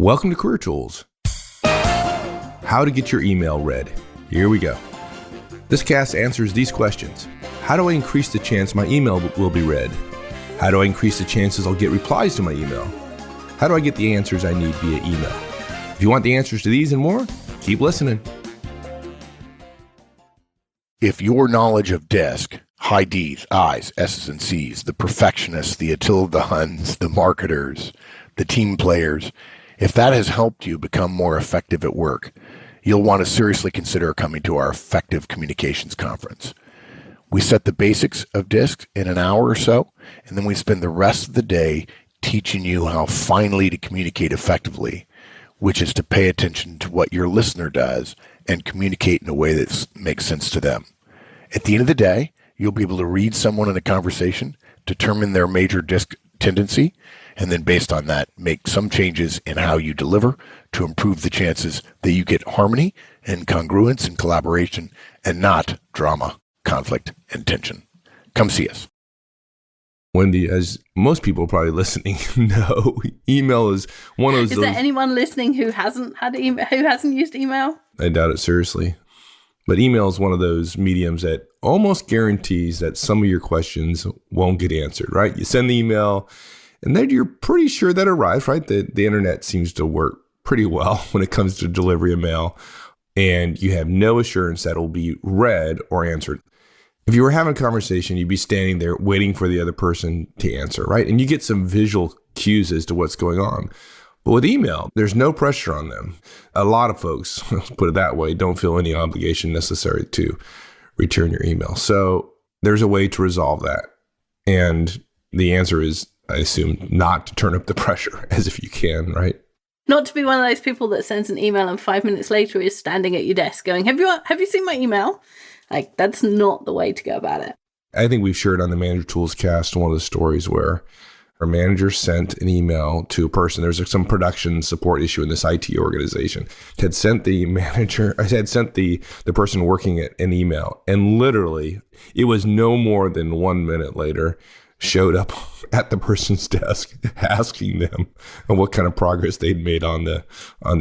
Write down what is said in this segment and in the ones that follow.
Welcome to Career Tools. How to get your email read. Here we go. This cast answers these questions. How do I increase the chance my email will be read? How do I increase the chances I'll get replies to my email? How do I get the answers I need via email? If you want the answers to these and more, keep listening. If your knowledge of DESC, high D's, I's, S's, and C's, the perfectionists, the Attila the Huns, the marketers, the team players, if that has helped you become more effective at work, you'll want to seriously consider coming to our Effective Communications Conference. We set the basics of DISC in an hour or so, and then we spend the rest of the day teaching you how finally to communicate effectively, which is to pay attention to what your listener does and communicate in a way that makes sense to them. At the end of the day, you'll be able to read someone in a conversation, determine their major DISC tendency, and then based on that, make some changes in how you deliver to improve the chances that you get harmony and congruence and collaboration and not drama, conflict, and tension. Come see us. Wendy, as most people probably listening know, email is one of those... Is there anyone listening who hasn't used email? I doubt it seriously. But email is one of those mediums that almost guarantees that some of your questions won't get answered, right? You send the email, and then you're pretty sure that arrives, right? The internet seems to work pretty well when it comes to delivery of mail, and you have no assurance that it will be read or answered. If you were having a conversation, you'd be standing there waiting for the other person to answer, right? And you get some visual cues as to what's going on. But with email, there's no pressure on them. A lot of folks, let's put it that way, don't feel any obligation necessary to return your email. So there's a way to resolve that. And the answer is, I assume, not to turn up the pressure as if you can, right? Not to be one of those people that sends an email and 5 minutes later is standing at your desk going, have you seen my email? Like, that's not the way to go about it. I think we've shared on the Manager Tools cast one of the stories where our manager sent an email to a person. There's some production support issue in this IT organization. Had sent the person working it an email, and literally it was no more than 1 minute later, showed up at the person's desk asking them what kind of progress they'd made on the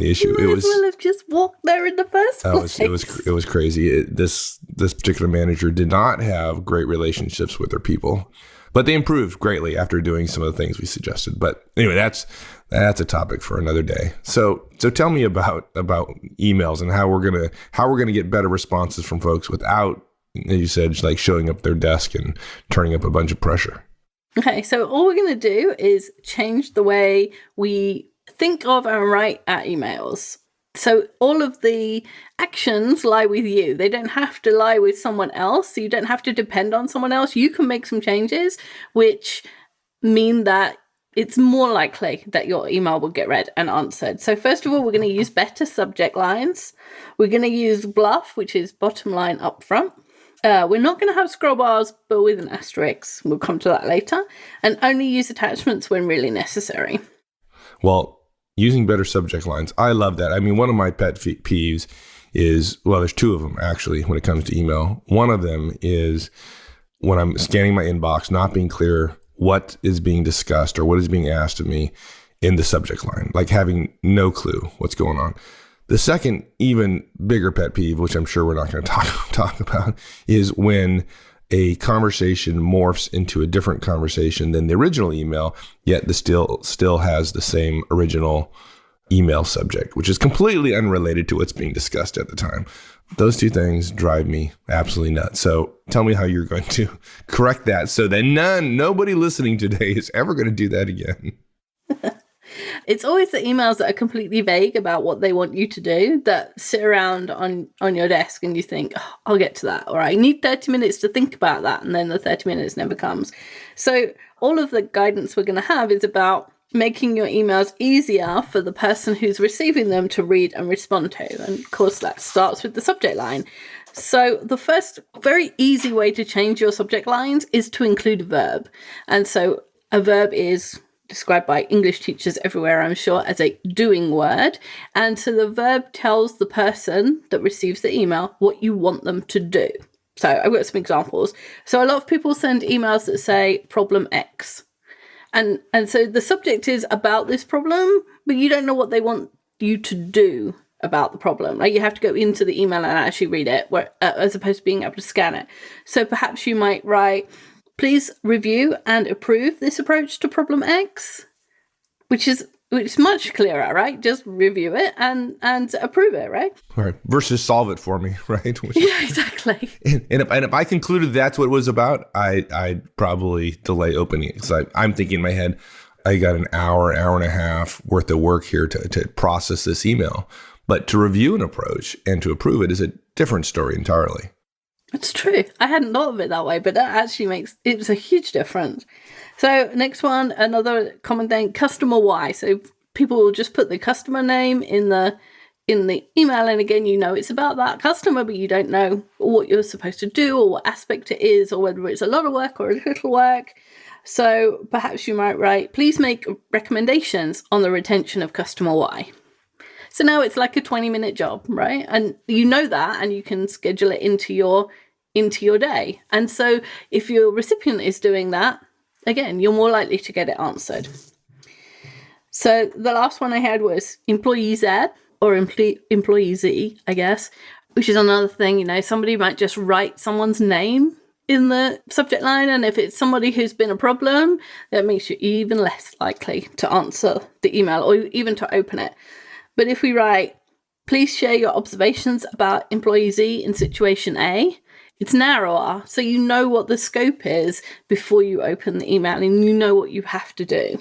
issue. You might as well have just walked there in the first place. It was crazy. This particular manager did not have great relationships with their people, but they improved greatly after doing some of the things we suggested. But anyway, that's a topic for another day. So tell me about emails and how we're gonna get better responses from folks without, as you said, like showing up at their desk and turning up a bunch of pressure. Okay, so all we're going to do is change the way we think of and write our emails. So all of the actions lie with you. They don't have to lie with someone else. So you don't have to depend on someone else. You can make some changes, which mean that it's more likely that your email will get read and answered. So first of all, we're going to use better subject lines. We're going to use BLUF, which is bottom line up front. We're not going to have scroll bars, but with an asterisk. We'll come to that later. And only use attachments when really necessary. Well, using better subject lines, I love that. I mean, one of my pet peeves is, well, there's two of them actually when it comes to email. One of them is when I'm scanning my inbox, not being clear what is being discussed or what is being asked of me in the subject line, like having no clue what's going on. The second, even bigger pet peeve, which I'm sure we're not going to talk about, is when a conversation morphs into a different conversation than the original email, yet the still has the same original email subject, which is completely unrelated to what's being discussed at the time. Those two things drive me absolutely nuts. So tell me how you're going to correct that so that nobody listening today is ever going to do that again. It's always the emails that are completely vague about what they want you to do that sit around on your desk and you think, oh, I'll get to that. Or I need 30 minutes to think about that. And then the 30 minutes never comes. So all of the guidance we're going to have is about making your emails easier for the person who's receiving them to read and respond to. And of course, that starts with the subject line. So the first very easy way to change your subject lines is to include a verb. And so a verb is described by English teachers everywhere, I'm sure, as a doing word. And so the verb tells the person that receives the email what you want them to do. So I've got some examples. So a lot of people send emails that say problem X. And so the subject is about this problem, but you don't know what they want you to do about the problem. Like, you have to go into the email and actually read it, as opposed to being able to scan it. So perhaps you might write, please review and approve this approach to problem X, which is much clearer, right? Just review it and approve it, right? Right. Versus solve it for me, right? Yeah, exactly. And if I concluded that's what it was about, I'd probably delay opening it. Because I'm thinking in my head, I got an hour and a half worth of work here to process this email. But to review an approach and to approve it is a different story entirely. It's true. I hadn't thought of it that way, but that actually it's a huge difference. So next one, another common thing, customer why. So people will just put the customer name in the email, and again, it's about that customer, but you don't know what you're supposed to do or what aspect it is, or whether it's a lot of work or a little work. So perhaps you might write, please make recommendations on the retention of customer why. So now it's like a 20-minute job, right? And you know that, and you can schedule it into your day. And so if your recipient is doing that, again, you're more likely to get it answered. So the last one I had was employee Z or employee Z, I guess, which is another thing. Somebody might just write someone's name in the subject line, and if it's somebody who's been a problem, that makes you even less likely to answer the email or even to open it. But if we write, please share your observations about employee Z in situation A, it's narrower, so you know what the scope is before you open the email, and you know what you have to do.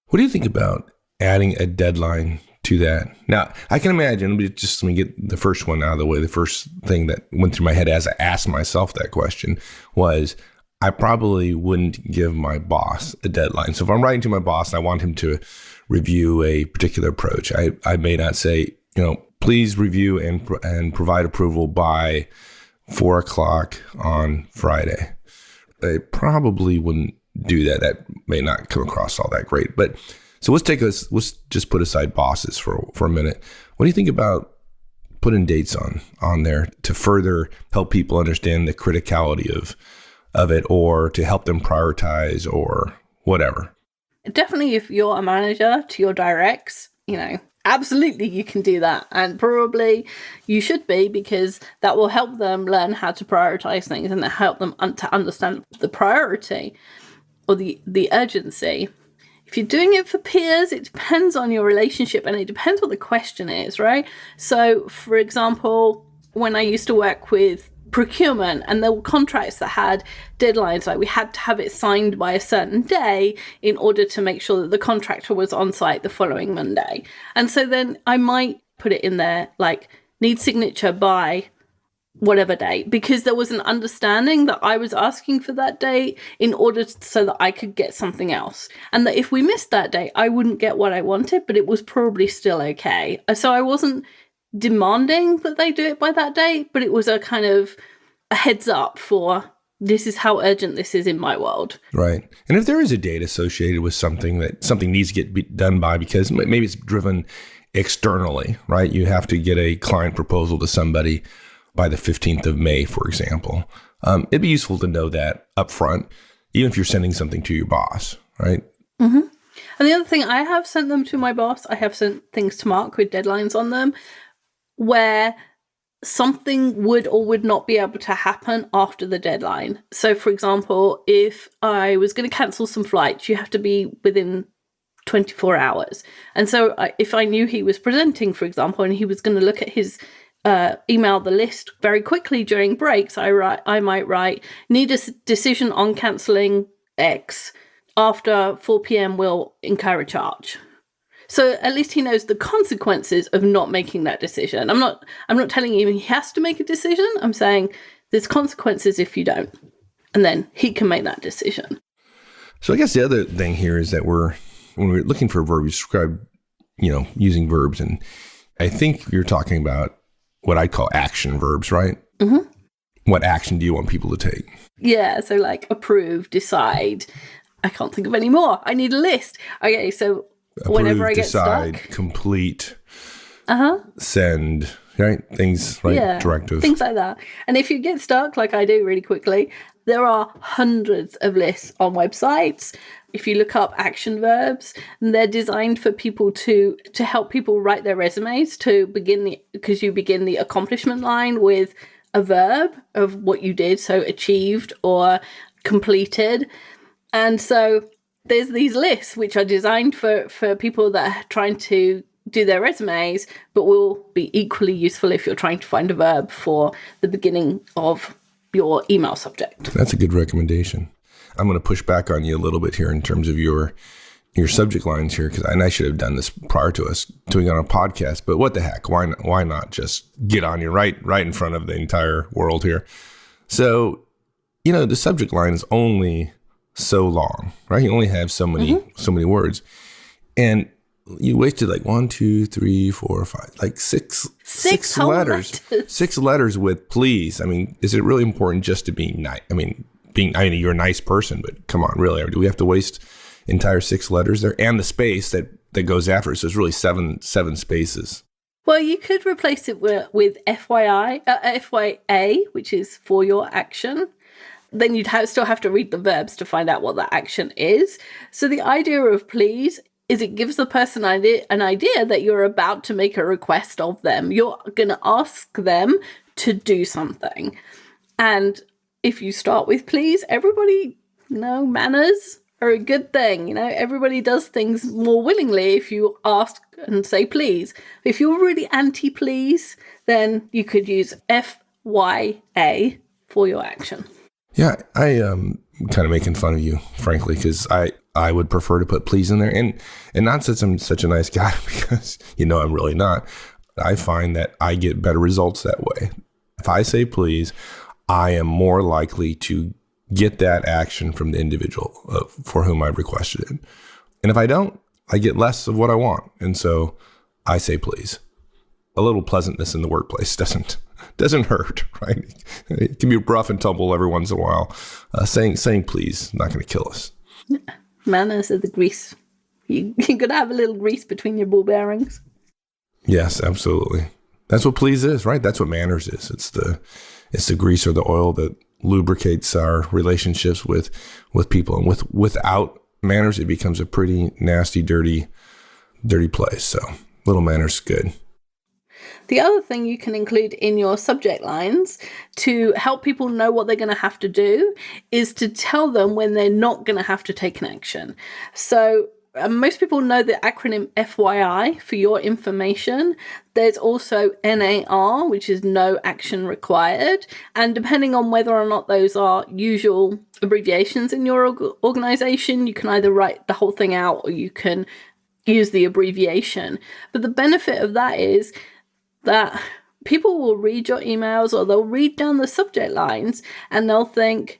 What do you think about adding a deadline to that? Now, I can imagine, let me get the first one out of the way. The first thing that went through my head as I asked myself that question was, I probably wouldn't give my boss a deadline. So if I'm writing to my boss and I want him to review a particular approach, I may not say, please review and provide approval by 4:00 on Friday. I probably wouldn't do that. That may not come across all that great. But so let's just put aside bosses for a minute. What do you think about putting dates on there to further help people understand the criticality of it, or to help them prioritize or whatever? Definitely, if you're a manager to your directs, absolutely you can do that. And probably you should be, because that will help them learn how to prioritize things, and help them to understand the priority or the urgency. If you're doing it for peers, it depends on your relationship, and it depends what the question is, right? So, for example, when I used to work with procurement, and there were contracts that had deadlines, like we had to have it signed by a certain day in order to make sure that the contractor was on site the following Monday. And so then I might put it in there, like, need signature by whatever date, because there was an understanding that I was asking for that date in order so that I could get something else. And that if we missed that date, I wouldn't get what I wanted, but it was probably still okay. So I wasn't demanding that they do it by that date, but it was a kind of a heads up for, this is how urgent this is in my world. Right. And if there is a date associated with something that something needs to get done by, because maybe it's driven externally, right? You have to get a client proposal to somebody by the 15th of May, for example. It'd be useful to know that up front, even if you're sending something to your boss, right? Mm-hmm. And the other thing, I have sent them to my boss. I have sent things to Mark with deadlines on them, where something would or would not be able to happen after the deadline. So, for example, if I was going to cancel some flights, you have to be within 24 hours. And so if I knew he was presenting, for example, and he was going to look at his email the list very quickly during breaks, I might write, need a decision on cancelling X. After 4 p.m. will incur a charge. So at least he knows the consequences of not making that decision. I'm not telling him he has to make a decision. I'm saying there's consequences if you don't. And then he can make that decision. So I guess the other thing here is that when we're looking for a verb, you describe, using verbs. And I think you're talking about what I call action verbs, right? Mm-hmm. What action do you want people to take? Yeah, so like approve, decide. I can't think of any more. I need a list. Okay, so approve, whenever I get decide, stuck. Complete, Uh-huh. send, right? Things, right? Yeah, Directive. things like that. And if you get stuck, like I do really quickly, There are hundreds of lists on websites. If you look up action verbs, and they're designed for people to help people write their resumes because you begin the accomplishment line with a verb of what you did, so achieved or completed. And so there's these lists which are designed for people that are trying to do their resumes, but will be equally useful if you're trying to find a verb for the beginning of your email subject. That's a good recommendation. I'm going to push back on you a little bit here in terms of your subject lines here, because I should have done this prior to us doing it on a podcast, but what the heck? Why not just get on you right in front of the entire world here? So, the subject line is only so long, right? You only have so many words, and you wasted like 1, 2, 3, 4, 5, like six letters. 6 letters with please. I mean, is it really important just to be nice? I mean, you're a nice person, but come on, really? Do we have to waste entire 6 letters there and the space that goes after it? So it's really seven spaces. Well, you could replace it with FYA, which is for your action. Then you'd still have to read the verbs to find out what that action is. So the idea of please is it gives the person an idea that you're about to make a request of them. You're going to ask them to do something. And if you start with please, everybody, manners are a good thing. Everybody does things more willingly if you ask and say please. If you're really anti-please, then you could use FYA for your action. Yeah, I am kind of making fun of you, frankly, because I would prefer to put please in there, and not since I'm such a nice guy, because I'm really not. I find that I get better results that way. If I say please, I am more likely to get that action from the individual for whom I've requested it. And if I don't, I get less of what I want. And so I say please. A little pleasantness in the workplace doesn't hurt, right? It can be rough and tumble every once in a while. Saying please, not going to kill us. Manners are the grease. You're going to have a little grease between your ball bearings. Yes, absolutely. That's what please is, right? That's what manners is. It's the grease or the oil that lubricates our relationships with people. And without manners, it becomes a pretty nasty, dirty place. So little manners is good. The other thing you can include in your subject lines to help people know what they're going to have to do is to tell them when they're not going to have to take an action. So most people know the acronym FYI for your information. There's also NAR, which is no action required. And depending on whether or not those are usual abbreviations in your organization, you can either write the whole thing out or you can use the abbreviation. But the benefit of that is that people will read your emails or they'll read down the subject lines and they'll think,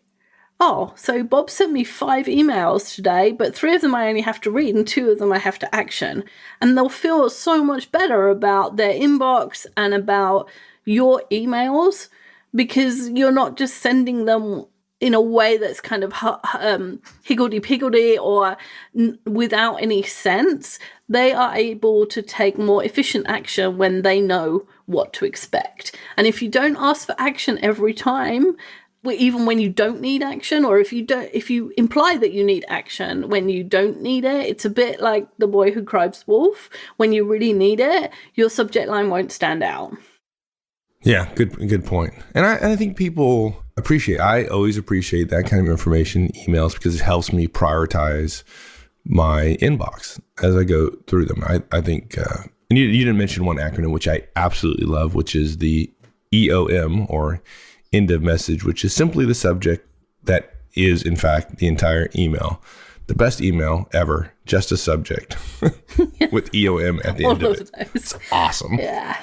oh, so Bob sent me 5 emails today, but 3 of them I only have to read and 2 of them I have to action. And they'll feel so much better about their inbox and about your emails because you're not just sending them in a way that's kind of higgledy-piggledy or without any sense. They are able to take more efficient action when they know what to expect. And if you don't ask for action every time, even when you don't need action, or if you imply that you need action when you don't need it, it's a bit like the boy who cries wolf. When you really need it, your subject line won't stand out. Yeah, good point. And I think people I always appreciate that kind of information, emails, because it helps me prioritize my inbox as I go through them. I think, and you didn't mention one acronym, which I absolutely love, which is the EOM, or end of message, which is simply the subject that is, in fact, the entire email. The best email ever, just a subject with EOM at the end of it. It's awesome. Yeah.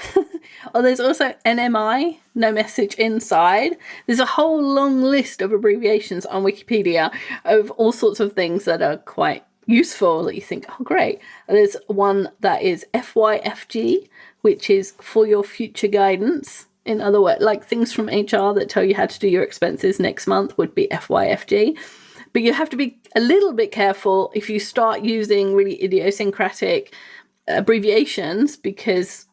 Well, there's also NMI, no message inside. There's a whole long list of abbreviations on Wikipedia of all sorts of things that are quite useful that you think, oh, great. There's one that is FYFG, which is for your future guidance. In other words, like things from HR that tell you how to do your expenses next month would be FYFG. But you have to be a little bit careful if you start using really idiosyncratic abbreviations, because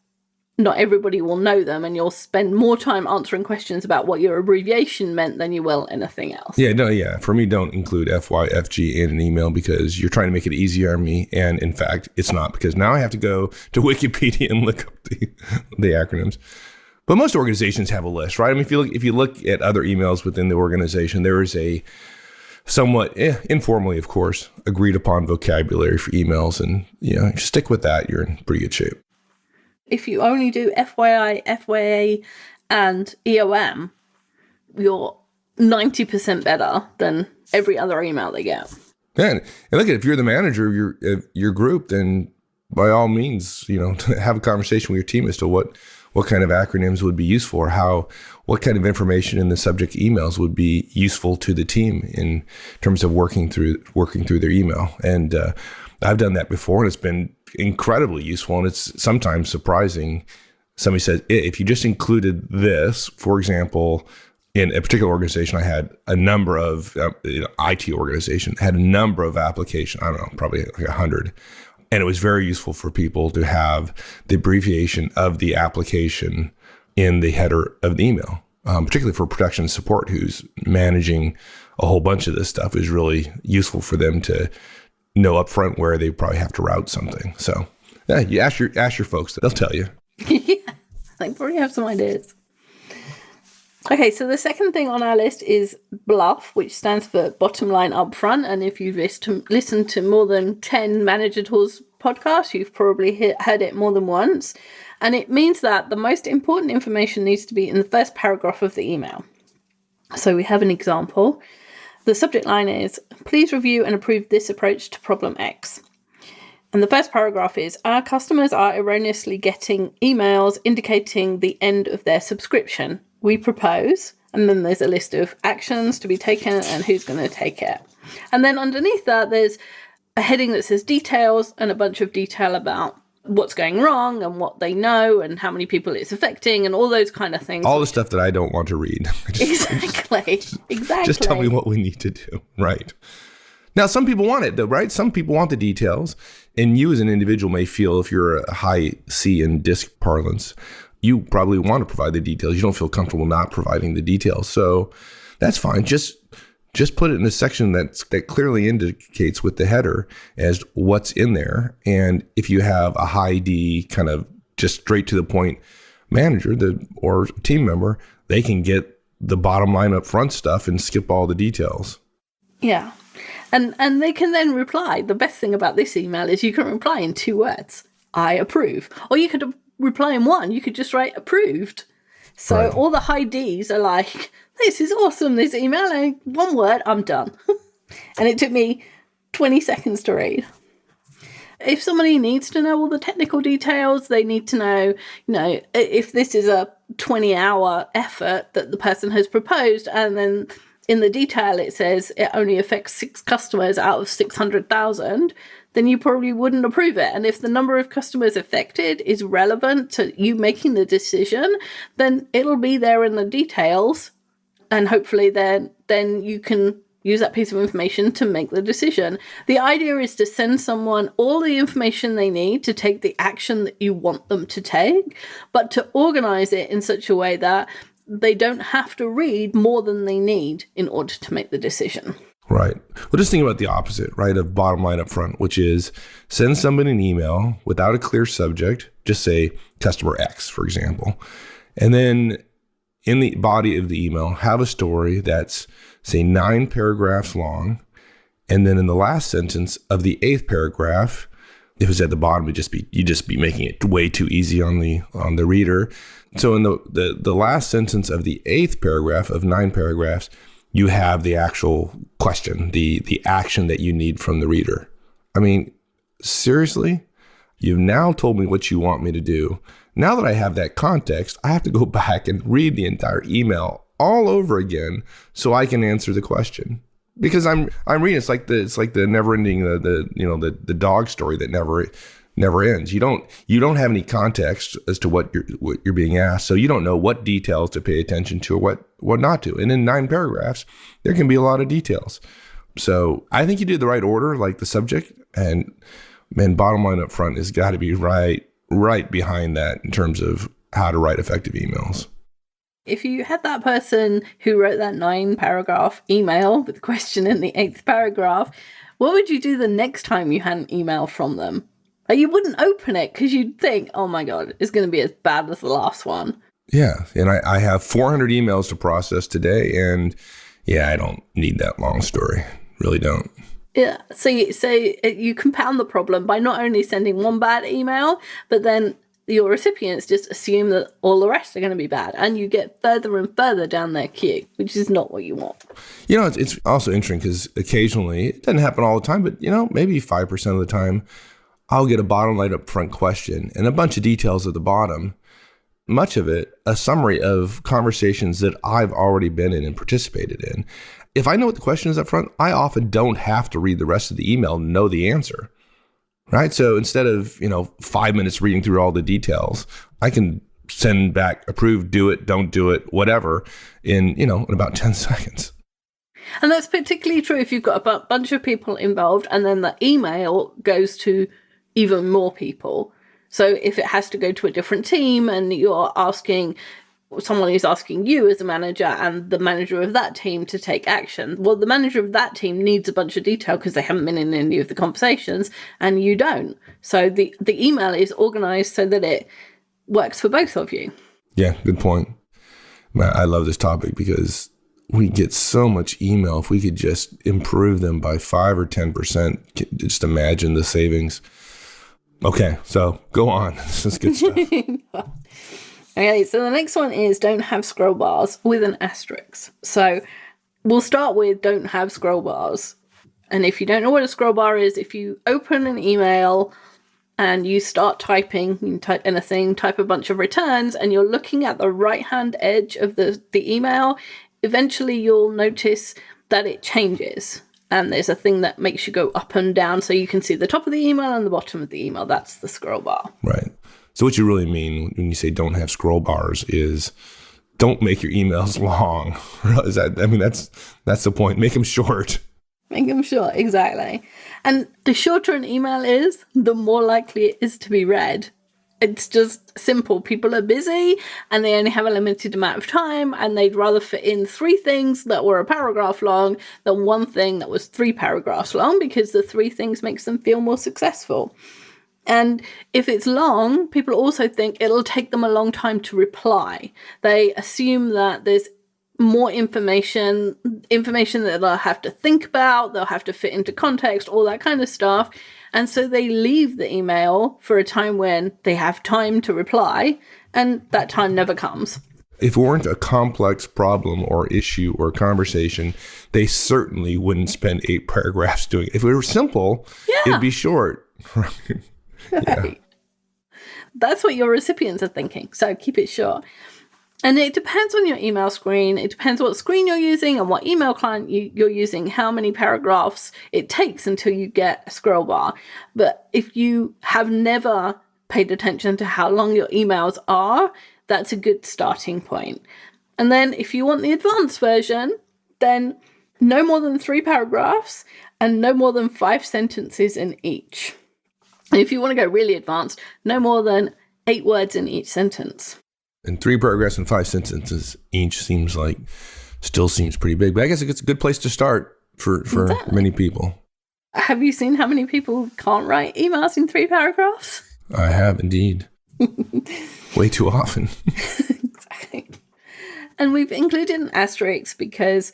not everybody will know them, and you'll spend more time answering questions about what your abbreviation meant than you will anything else. Yeah. For me, don't include FYFG in an email because you're trying to make it easier on me. And in fact, it's not, because now I have to go to Wikipedia and look up the acronyms. But most organizations have a list, right? I mean, if you look at other emails within the organization, there is a somewhat informally, of course, agreed upon vocabulary for emails, and stick with that. You're in pretty good shape. If you only do FYI, FYA, and EOM, you're 90% better than every other email they get. And look, if you're the manager of your group, then by all means, have a conversation with your team as to what kind of acronyms would be useful, or what kind of information in the subject emails would be useful to the team in terms of working through their email. And I've done that before, and it's been incredibly useful. And it's sometimes surprising. Somebody says, if you just included this, for example, in a particular organization, I had a number of IT organization had a number of applications. I don't know, probably like 100. And it was very useful for people to have the abbreviation of the application in the header of the email, particularly for production and support, who's managing a whole bunch of this stuff. Is really useful for them to know upfront where they probably have to route something. So yeah, you ask your folks, they'll tell you. Yeah, they probably have some ideas. Okay, so the second thing on our list is BLUF, which stands for bottom line upfront. And if you've listened to more than 10 Manager Tools podcasts, you've probably heard it more than once. And it means that the most important information needs to be in the first paragraph of the email. So we have an example. The subject line is, please review and approve this approach to problem X. And the first paragraph is, our customers are erroneously getting emails indicating the end of their subscription. We propose, and then there's a list of actions to be taken and who's going to take it. And then underneath that, there's a heading that says details and a bunch of detail about what's going wrong and what they know and how many people it's affecting and all those kind of things. All the stuff that I don't want to read. Exactly. Just tell me what we need to do. Right. Now, some people want it, though, right? Some people want the details. And you as an individual may feel, if you're a high C in DISC parlance, you probably want to provide the details. You don't feel comfortable not providing the details. So that's fine. Just put it in a section that clearly indicates with the header as what's in there. And if you have a high D kind of just straight to the point manager or team member, they can get the bottom line up front stuff and skip all the details. Yeah. And they can then reply. The best thing about this email is you can reply in 2 words. I approve. Or you could reply in 1. You could just write approved. So right. All the high Ds are like, this is awesome, this email. And 1 word, I'm done. And it took me 20 seconds to read. If somebody needs to know all the technical details, they need to know, if this is a 20-hour effort that the person has proposed, and then in the detail it says it only affects 6 customers out of 600,000, then you probably wouldn't approve it. And if the number of customers affected is relevant to you making the decision, then it'll be there in the details. And hopefully then you can use that piece of information to make the decision. The idea is to send someone all the information they need to take the action that you want them to take, but to organize it in such a way that they don't have to read more than they need in order to make the decision. Right. Well, just think about the opposite, right, of bottom line up front, which is send somebody an email without a clear subject, just say customer X, for example. And then in the body of the email, have a story that's, say, 9 paragraphs long. And then in the last sentence of the 8th paragraph, if it's at the bottom, you'd just be making it way too easy on the reader. So in the last sentence of the 8th paragraph of 9 paragraphs, you have the actual question, the action that you need from the reader. I mean, seriously? You've now told me what you want me to do. Now that I have that context, I have to go back and read the entire email all over again so I can answer the question. Because I'm reading, it's like the never ending the dog story that never ends. You don't have any context as to what you're being asked, so you don't know what details to pay attention to or what not to. And in 9 paragraphs, there can be a lot of details. So I think you did the right order, like the subject and bottom line up front has got to be right right behind that in terms of how to write effective emails. If you had that person who wrote that 9-paragraph email with a question in the 8th paragraph, what would you do the next time you had an email from them? Like, you wouldn't open it because you'd think, oh my God, it's going to be as bad as the last one. Yeah. And I have 400 emails to process today. And yeah, I don't need that long story. Really don't. Yeah. So you compound the problem by not only sending one bad email, but then your recipients just assume that all the rest are going to be bad. And you get further and further down their queue, which is not what you want. You know, it's also interesting because occasionally, it doesn't happen all the time, but, maybe 5% of the time, I'll get a bottom line up front question and a bunch of details at the bottom. Much of it, a summary of conversations that I've already been in and participated in. If I know what the question is up front, I often don't have to read the rest of the email and know the answer. Right? So instead of, 5 minutes reading through all the details, I can send back approved, do it, don't do it, whatever in about 10 seconds. And that's particularly true if you've got a bunch of people involved and then the email goes to even more people. So if it has to go to a different team and you're asking, someone is asking you as a manager and the manager of that team to take action, well, the manager of that team needs a bunch of detail because they haven't been in any of the conversations and you don't. So the email is organized so that it works for both of you. Yeah, good point. Man, I love this topic because we get so much email. If we could just improve them by 5 or 10%, just imagine the savings. Okay, so go on. This is good stuff. Okay, so the next one is don't have scroll bars with an asterisk. So we'll start with don't have scroll bars. And if you don't know what a scroll bar is, if you open an email and you start typing, you can type anything, type a bunch of returns, and you're looking at the right-hand edge of the email, eventually you'll notice that it changes. And there's a thing that makes you go up and down so you can see the top of the email and the bottom of the email. That's the scroll bar. Right. So what you really mean when you say don't have scroll bars is don't make your emails long. That's the point. Make them short. Make them short, exactly. And the shorter an email is, the more likely it is to be read. It's just simple. People are busy and they only have a limited amount of time and they'd rather fit in 3 things that were a paragraph long than 1 thing that was 3 paragraphs long because the 3 things makes them feel more successful. And if it's long, people also think it'll take them a long time to reply. They assume that there's more information that they'll have to think about, they'll have to fit into context, all that kind of stuff. And so they leave the email for a time when they have time to reply, and that time never comes. If it weren't a complex problem or issue or conversation, they certainly wouldn't spend 8 paragraphs doing it. If it were simple, It'd be short. Right. That's what your recipients are thinking. So keep it short. And it depends on your email screen. It depends what screen you're using and what email client you're using, how many paragraphs it takes until you get a scroll bar. But if you have never paid attention to how long your emails are, that's a good starting point. And then if you want the advanced version, then no more than 3 paragraphs and no more than 5 sentences in each. And if you want to go really advanced, no more than 8 words in each sentence. And 3 paragraphs and 5 sentences each still seems pretty big. But I guess it's a good place to start for exactly. Many people. Have you seen how many people can't write emails in 3 paragraphs? I have indeed. Way too often. Exactly. And we've included an asterisk because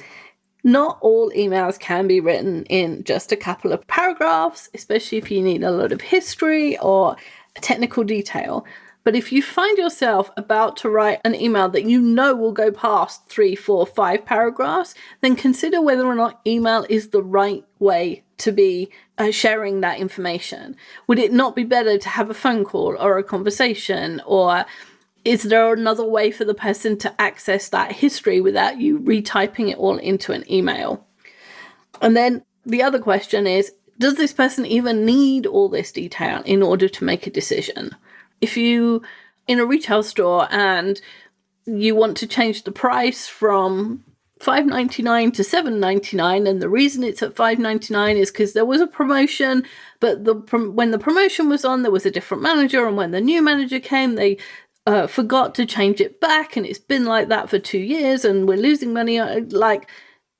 not all emails can be written in just a couple of paragraphs, especially if you need a lot of history or technical detail. But if you find yourself about to write an email that you know will go past 3, 4, 5 paragraphs, then consider whether or not email is the right way to be sharing that information. Would it not be better to have a phone call or a conversation? Or is there another way for the person to access that history without you retyping it all into an email? And then the other question is, does this person even need all this detail in order to make a decision? If you in a retail store and you want to change the price from $5.99 to $7.99, and the reason it's at $5.99 is because there was a promotion, but when the promotion was on, there was a different manager, and when the new manager came, they forgot to change it back, and it's been like that for 2 years, and we're losing money. Like,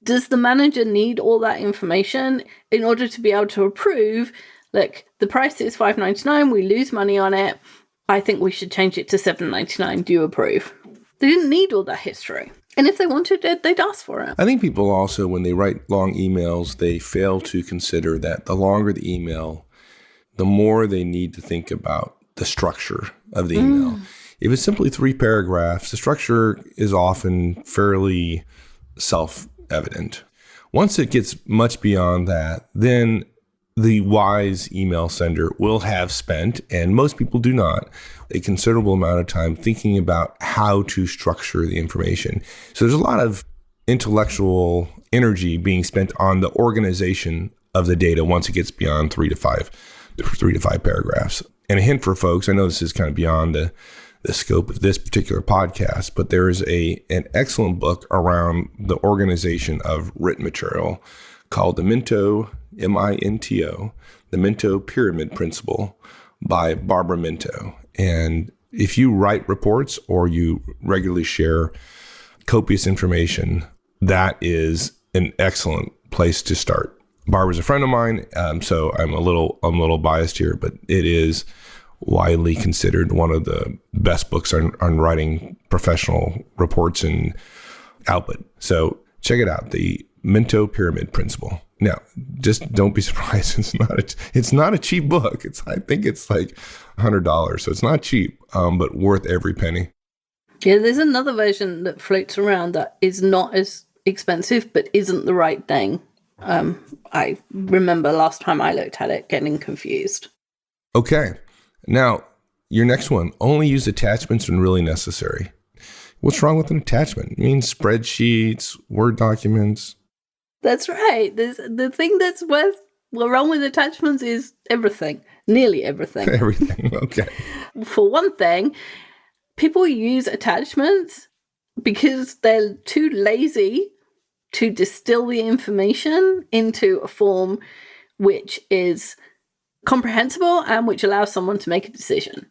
does the manager need all that information in order to be able to approve, like, the price is $5.99, we lose money on it, I think we should change it to $7.99, do you approve? They didn't need all that history. And if they wanted it, they'd ask for it. I think people also, when they write long emails, they fail to consider that the longer the email, the more they need to think about the structure of the email. If it's simply 3 paragraphs, the structure is often fairly self-evident. Once it gets much beyond that, then the wise email sender will have spent, and most people do not, a considerable amount of time thinking about how to structure the information. So there's a lot of intellectual energy being spent on the organization of the data once it gets beyond 3 to 5 paragraphs. And a hint for folks, I know this is kind of beyond the scope of this particular podcast, but there is an excellent book around the organization of written material called the Minto, M-I-N-T-O, the Minto Pyramid Principle by Barbara Minto. And if you write reports or you regularly share copious information, that is an excellent place to start. Barbara's a friend of mine, so I'm a little biased here, but it is widely considered one of the best books on writing professional reports and output. So check it out, the Minto Pyramid Principle. Now, just don't be surprised. It's not a cheap book. I think it's like $100, so it's not cheap, but worth every penny. Yeah, there's another version that floats around that is not as expensive, but isn't the right thing. I remember last time I looked at it getting confused. Okay. Now, your next one, only use attachments when really necessary. What's wrong with an attachment? You mean spreadsheets, Word documents? That's right. The thing that's wrong with attachments is everything. Nearly everything. Everything, okay. For one thing, people use attachments because they're too lazy to distill the information into a form which is comprehensible and which allows someone to make a decision.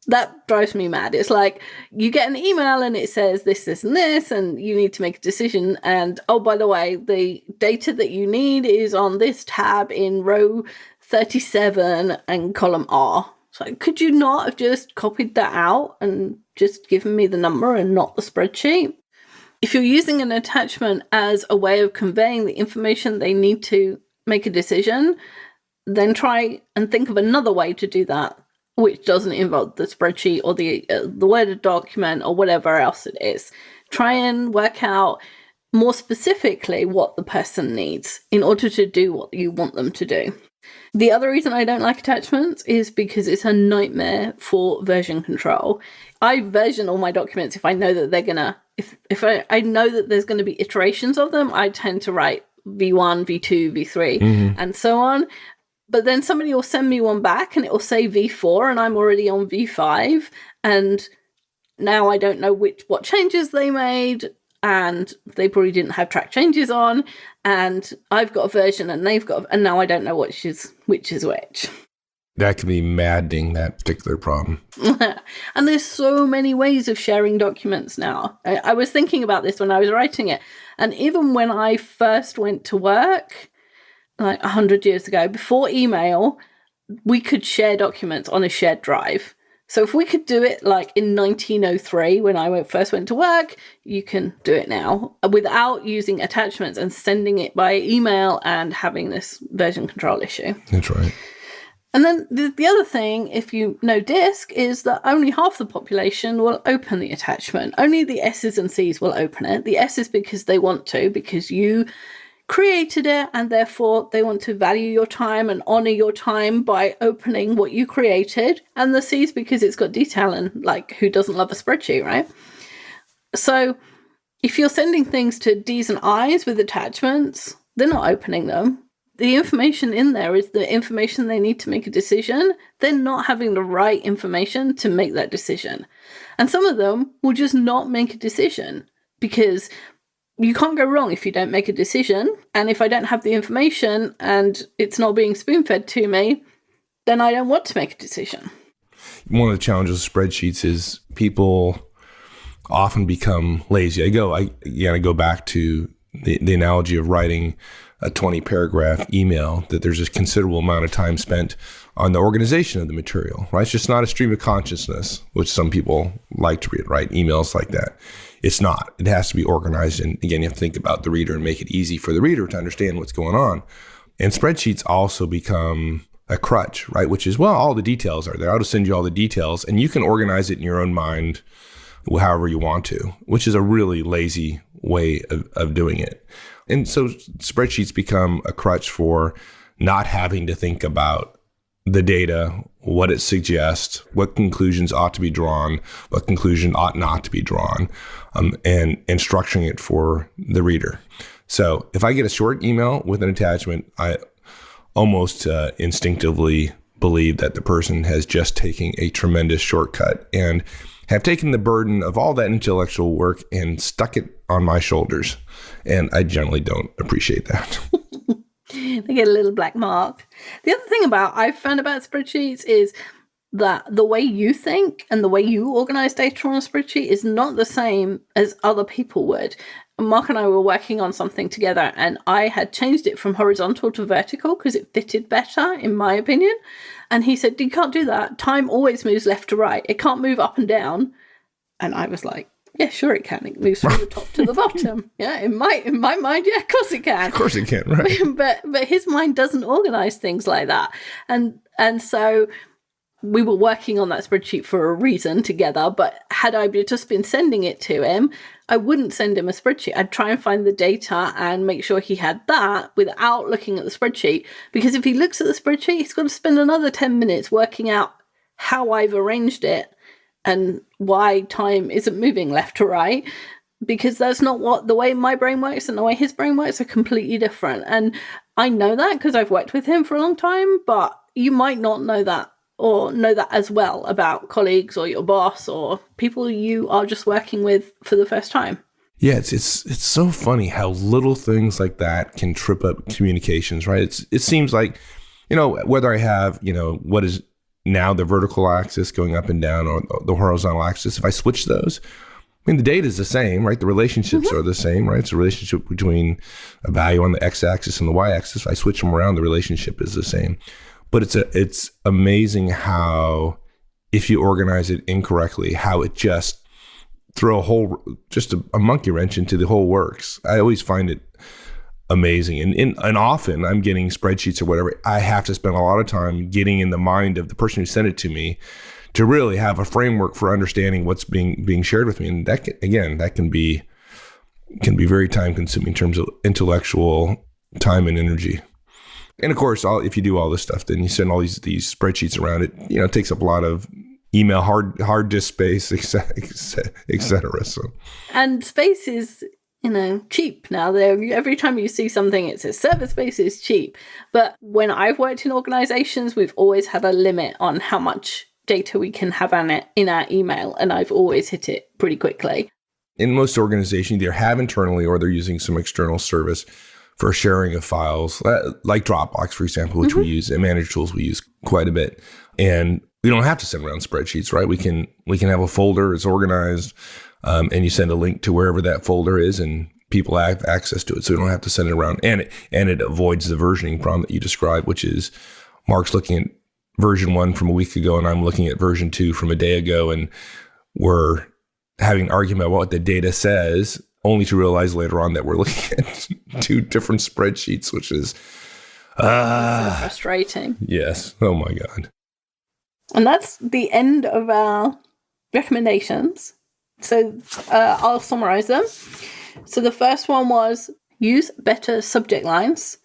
That drives me mad. It's like you get an email and it says this, this, and this, and you need to make a decision. And oh, by the way, the data that you need is on this tab in row 37 and column R. So could you not have just copied that out and just given me the number and not the spreadsheet? If you're using an attachment as a way of conveying the information they need to make a decision, then try and think of another way to do that, which doesn't involve the spreadsheet or the Word document or whatever else it is. Try and work out more specifically what the person needs in order to do what you want them to do. The other reason I don't like attachments is because it's a nightmare for version control. I version all my documents if I know that they're gonna, if I know that there's going to be iterations of them, I tend to write V1, V2, V3, and so on. But then somebody will send me one back and it will say V4 and I'm already on V5. And now I don't know what changes they made, and they probably didn't have track changes on. And I've got a version and they've got, and now I don't know which is which. That can be maddening, that particular problem. And there's so many ways of sharing documents now. I was thinking about this when I was writing it. And even when I first went to work, like 100 years ago, before email, we could share documents on a shared drive. So if we could do it like in 1903, when I first went to work, you can do it now without using attachments and sending it by email and having this version control issue. That's right. And then the other thing, if you know disk, is that only half the population will open the attachment. Only the S's and C's will open it. The S's because they want to, because you created it, and therefore they want to value your time and honor your time by opening what you created. And the C's because it's got detail, and like, who doesn't love a spreadsheet, right? So if you're sending things to D's and I's with attachments, they're not opening them. The information in there is the information they need to make a decision. They're not having the right information to make that decision. And some of them will just not make a decision because you can't go wrong if you don't make a decision. And if I don't have the information and it's not being spoon-fed to me, then I don't want to make a decision. One of the challenges of spreadsheets is people often become lazy. I go back to the analogy of writing a 20-paragraph email, that there's a considerable amount of time spent on the organization of the material, right? It's just not a stream of consciousness, which some people like to read, right? Emails like that. It's not. It has to be organized. And again, you have to think about the reader and make it easy for the reader to understand what's going on. And spreadsheets also become a crutch, right? Which is, well, all the details are there. I'll just send you all the details and you can organize it in your own mind however you want to, which is a really lazy way of doing it. And so spreadsheets become a crutch for not having to think about the data, what it suggests, what conclusions ought to be drawn, what conclusion ought not to be drawn, and structuring it for the reader. So if I get a short email with an attachment, I almost instinctively believe that the person has just taken a tremendous shortcut and have taken the burden of all that intellectual work and stuck it on my shoulders. And I generally don't appreciate that. They get a little black mark. The other thing I've found about spreadsheets is that the way you think and the way you organize data on a spreadsheet is not the same as other people would. Mark and I were working on something together and I had changed it from horizontal to vertical because it fitted better, in my opinion. And he said, you can't do that. Time always moves left to right. It can't move up and down. And I was like, yeah, sure it can. It moves from the top to the bottom. Yeah, in my mind, yeah, of course it can. Of course it can, right? but his mind doesn't organize things like that. And so we were working on that spreadsheet for a reason together, but had I just been sending it to him, I wouldn't send him a spreadsheet. I'd try and find the data and make sure he had that without looking at the spreadsheet. Because if he looks at the spreadsheet, he's got to spend another 10 minutes working out how I've arranged it and why time isn't moving left to right. Because that's not the way my brain works and the way his brain works are completely different. And I know that because I've worked with him for a long time, but you might not know that or know that as well about colleagues or your boss or people you are just working with for the first time. Yeah, it's so funny how little things like that can trip up communications, right? It seems like, whether I have, what is now the vertical axis going up and down or the horizontal axis, if I switch those, I mean, the data is the same, right? The relationships are the same, right? It's a relationship between a value on the x-axis and the y-axis. If I switch them around, the relationship is the same. But it's amazing how, if you organize it incorrectly, how it just throw a monkey wrench into the whole works. I always find it amazing. And often I'm getting spreadsheets or whatever. I have to spend a lot of time getting in the mind of the person who sent it to me to really have a framework for understanding what's being shared with me. And that can be very time consuming in terms of intellectual time and energy. And of course, if you do all this stuff, then you send all these spreadsheets around. It takes up a lot of email, hard disk space, et cetera. So, and space is cheap now. Every time you see something, it says server space is cheap. But when I've worked in organizations, we've always had a limit on how much data we can have in our email, and I've always hit it pretty quickly. In most organizations, either have internally or they're using some external service for sharing of files, like Dropbox, for example, which we use, and Manage Tools we use quite a bit. And we don't have to send around spreadsheets, right? We can have a folder, it's organized, and you send a link to wherever that folder is, and people have access to it. So we don't have to send it around. And it avoids the versioning problem that you described, which is Mark's looking at version 1 from a week ago, and I'm looking at version 2 from a day ago, and we're having an argument about what the data says, only to realize later on that we're looking at 2 different spreadsheets, which is so frustrating. Yes. Oh my God. And that's the end of our recommendations. So I'll summarize them. So the first one was use better subject lines.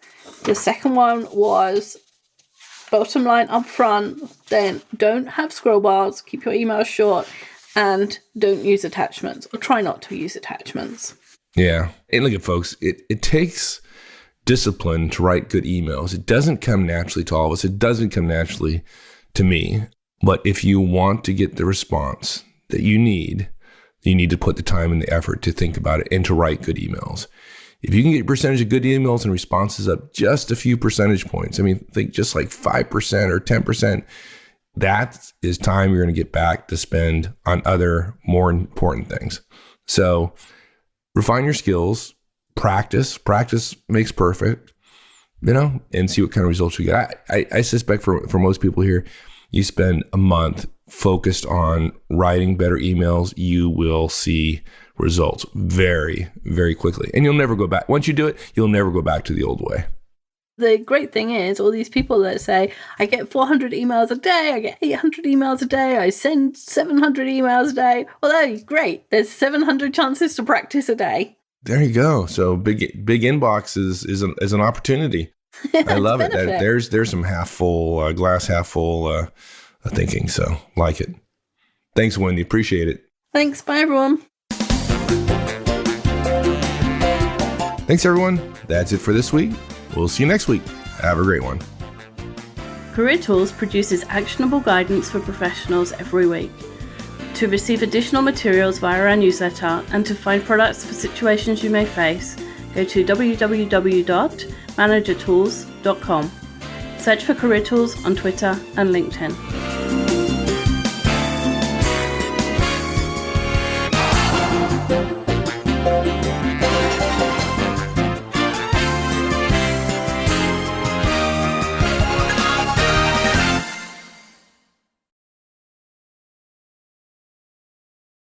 The second one was bottom line up front. Then don't have scroll bars. Keep your emails short. And don't use attachments, or try not to use attachments. Yeah. And look at folks, it takes discipline to write good emails. It doesn't come naturally to all of us. It doesn't come naturally to me. But if you want to get the response that you need, You need to put the time and the effort to think about it and to write good emails. If you can get your percentage of good emails and responses up just a few percentage points, I mean, think just like 5% or 10%, that is time you're going to get back to spend on other more important things. So refine your skills, practice makes perfect, and see what kind of results you get. I suspect for most people here, you spend a month focused on writing better emails, you will see results very, very quickly. And you'll never go back. Once you do it, you'll never go back to the old way. The great thing is all these people that say, I get 400 emails a day, I get 800 emails a day, I send 700 emails a day. Well, that's great. There's 700 chances to practice a day. There you go. So big inbox is an opportunity. I love it. There's some half full, glass half full thinking. So like it. Thanks, Wendy. Appreciate it. Thanks. Bye, everyone. Thanks, everyone. That's it for this week. We'll see you next week. Have a great one. Career Tools produces actionable guidance for professionals every week. To receive additional materials via our newsletter and to find products for situations you may face, go to www.managertools.com. Search for Career Tools on Twitter and LinkedIn.